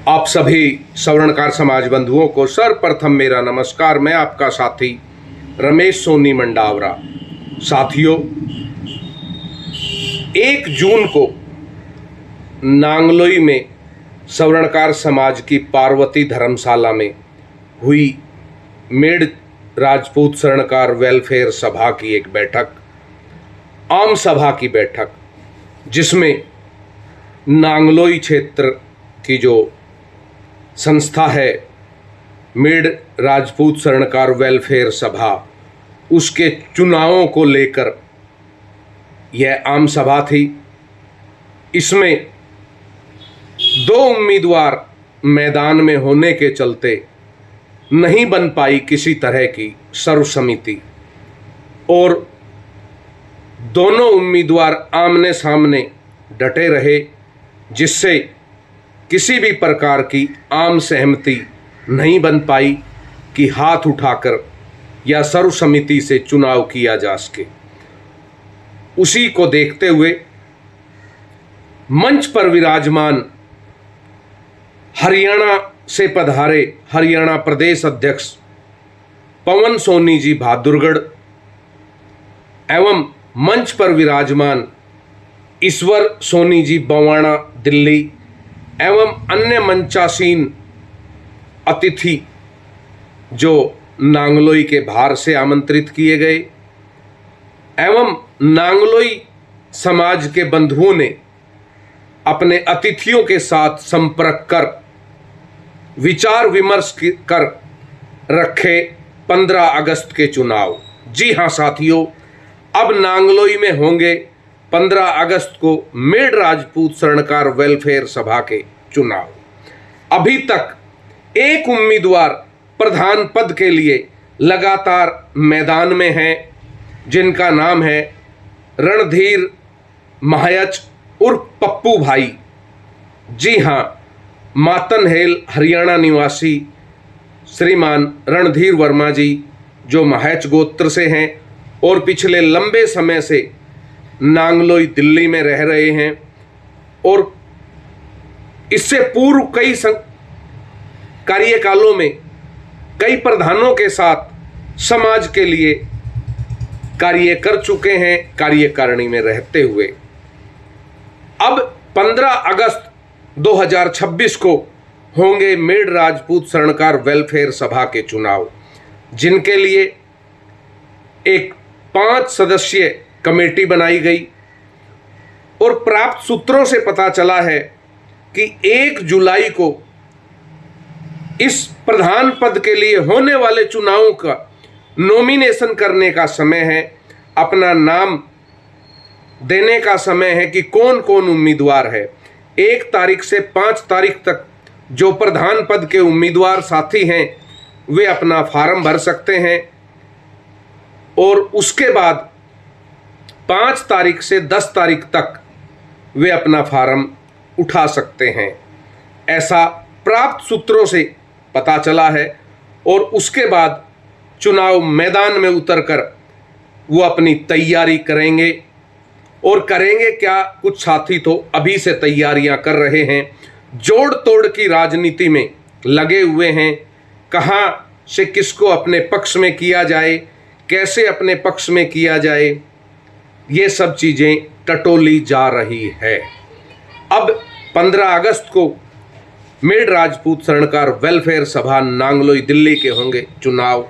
आप सभी सवर्णकार समाज बंधुओं को सर्वप्रथम मेरा नमस्कार। मैं आपका साथी रमेश सोनी मंडावरा। साथियों, 1 जून को नांगलोई में सवर्णकार समाज की पार्वती धर्मशाला में हुई मेड़ राजपूत स्वर्णकार वेलफेयर सभा की एक बैठक, आम सभा की बैठक, जिसमें नांगलोई क्षेत्र की जो संस्था है मेड़ राजपूत स्वर्णकार वेलफेयर सभा, उसके चुनावों को लेकर यह आम सभा थी। इसमें 2 उम्मीदवार मैदान में होने के चलते नहीं बन पाई किसी तरह की सर्वसम्मति और दोनों उम्मीदवार आमने सामने डटे रहे, जिससे किसी भी प्रकार की आम सहमति नहीं बन पाई कि हाथ उठाकर या सर्वसम्मति से चुनाव किया जा सके। उसी को देखते हुए मंच पर विराजमान हरियाणा से पधारे हरियाणा प्रदेश अध्यक्ष पवन सोनी जी बहादुरगढ़ एवं मंच पर विराजमान ईश्वर सोनी जी बवाना दिल्ली एवं अन्य मंचासीन अतिथि जो नांगलोई के बाहर से आमंत्रित किए गए एवं नांगलोई समाज के बंधुओं ने अपने अतिथियों के साथ संपर्क कर विचार विमर्श कर रखे 15 अगस्त के चुनाव। जी हाँ साथियों, अब नांगलोई में होंगे 15 अगस्त को मेड़ राजपूत स्वर्णकार वेलफेयर सभा के चुनाव। अभी तक एक उम्मीदवार प्रधान पद के लिए लगातार मैदान में हैं, जिनका नाम है रणधीर महायच उर्फ पप्पू भाई। जी हाँ, मातनहेल हरियाणा निवासी श्रीमान रणधीर वर्मा जी, जो महायच गोत्र से हैं और पिछले लंबे समय से नांगलोई दिल्ली में रह रहे हैं और इससे पूर्व कई कार्यकालों में कई प्रधानों के साथ समाज के लिए कार्य कर चुके हैं, कार्यकारिणी में रहते हुए। अब 15 अगस्त 2026 को होंगे मेड़ राजपूत स्वर्णकार वेलफेयर सभा के चुनाव, जिनके लिए एक 5 सदस्यीय कमेटी बनाई गई और प्राप्त सूत्रों से पता चला है कि 1 जुलाई को इस प्रधान पद के लिए होने वाले चुनावों का नॉमिनेशन करने का समय है, अपना नाम देने का समय है कि कौन कौन उम्मीदवार है। 1 तारीख से 5 तारीख तक जो प्रधान पद के उम्मीदवार साथी हैं वे अपना फार्म भर सकते हैं और उसके बाद 5 तारीख से 10 तारीख तक वे अपना फार्म उठा सकते हैं, ऐसा प्राप्त सूत्रों से पता चला है। और उसके बाद चुनाव मैदान में उतरकर वो अपनी तैयारी करेंगे और करेंगे क्या, कुछ साथी तो अभी से तैयारियां कर रहे हैं, जोड़ तोड़ की राजनीति में लगे हुए हैं। कहाँ से किसको अपने पक्ष में किया जाए, कैसे अपने पक्ष में किया जाए, ये सब चीज़ें टटोली जा रही है। अब 15 अगस्त को मेड़ राजपूत स्वर्णकार वेलफेयर सभा नांगलोई दिल्ली के होंगे चुनाव।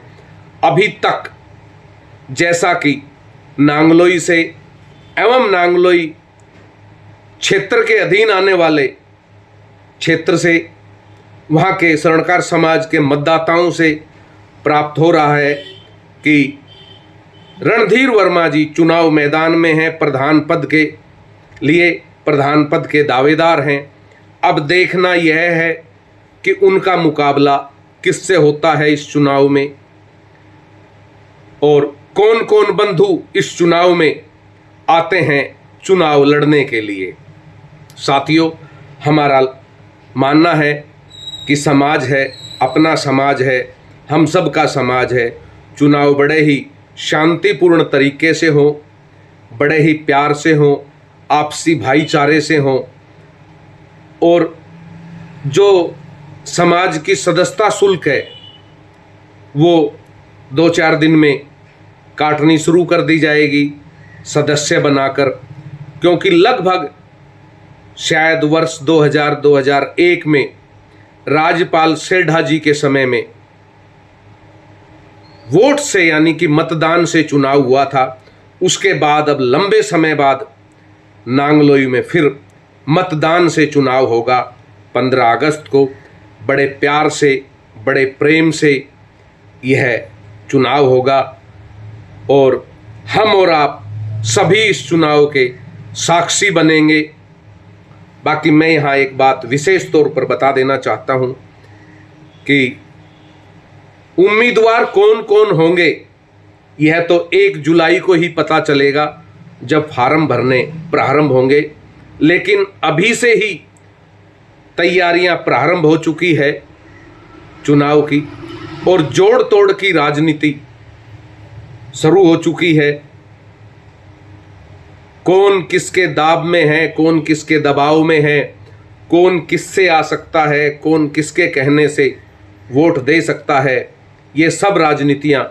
अभी तक जैसा कि नांगलोई से एवं नांगलोई क्षेत्र के अधीन आने वाले क्षेत्र से वहाँ के स्वर्णकार समाज के मतदाताओं से प्राप्त हो रहा है कि रणधीर वर्मा जी चुनाव मैदान में हैं, प्रधान पद के लिए प्रधान पद के दावेदार हैं। अब देखना यह है कि उनका मुकाबला किससे होता है इस चुनाव में और कौन कौन बंधु इस चुनाव में आते हैं चुनाव लड़ने के लिए। साथियों, हमारा मानना है कि समाज है, अपना समाज है, हम सब का समाज है। चुनाव बड़े ही शांतिपूर्ण तरीके से हो, बड़े ही प्यार से हो, आपसी भाईचारे से हो और जो समाज की सदस्यता शुल्क है वो 2-4 दिन में काटनी शुरू कर दी जाएगी सदस्य बनाकर, क्योंकि लगभग शायद वर्ष 2000-2001 में राज्यपाल सेढ़ा जी के समय में वोट से यानी कि मतदान से चुनाव हुआ था। उसके बाद अब लंबे समय बाद नांगलोई में फिर मतदान से चुनाव होगा 15 अगस्त को। बड़े प्यार से, बड़े प्रेम से यह चुनाव होगा और हम और आप सभी इस चुनाव के साक्षी बनेंगे। बाकी मैं यहाँ एक बात विशेष तौर पर बता देना चाहता हूँ कि उम्मीदवार कौन कौन होंगे यह तो 1 जुलाई को ही पता चलेगा जब फार्म भरने प्रारंभ होंगे, लेकिन अभी से ही तैयारियां प्रारंभ हो चुकी है चुनाव की और जोड़ तोड़ की राजनीति शुरू हो चुकी है। कौन किसके दाब में है, कौन किसके दबाव में है, कौन किससे आ सकता है, कौन किसके कहने से वोट दे सकता है, ये सब राजनीतियाँ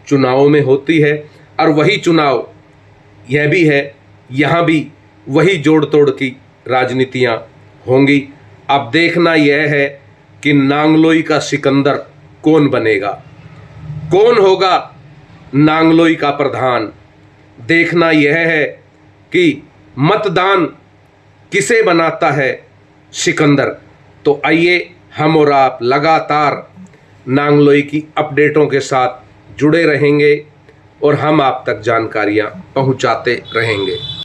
चुनावों में होती है। और वही चुनाव यह भी है, यहाँ भी वही जोड़ तोड़ की राजनीतियाँ होंगी। अब देखना यह है कि नांगलोई का सिकंदर कौन बनेगा, कौन होगा नांगलोई का प्रधान। देखना यह है कि मतदान किसे बनाता है सिकंदर। तो आइए हम और आप लगातार नांगलोई की अपडेटों के साथ जुड़े रहेंगे और हम आप तक जानकारियां पहुंचाते रहेंगे।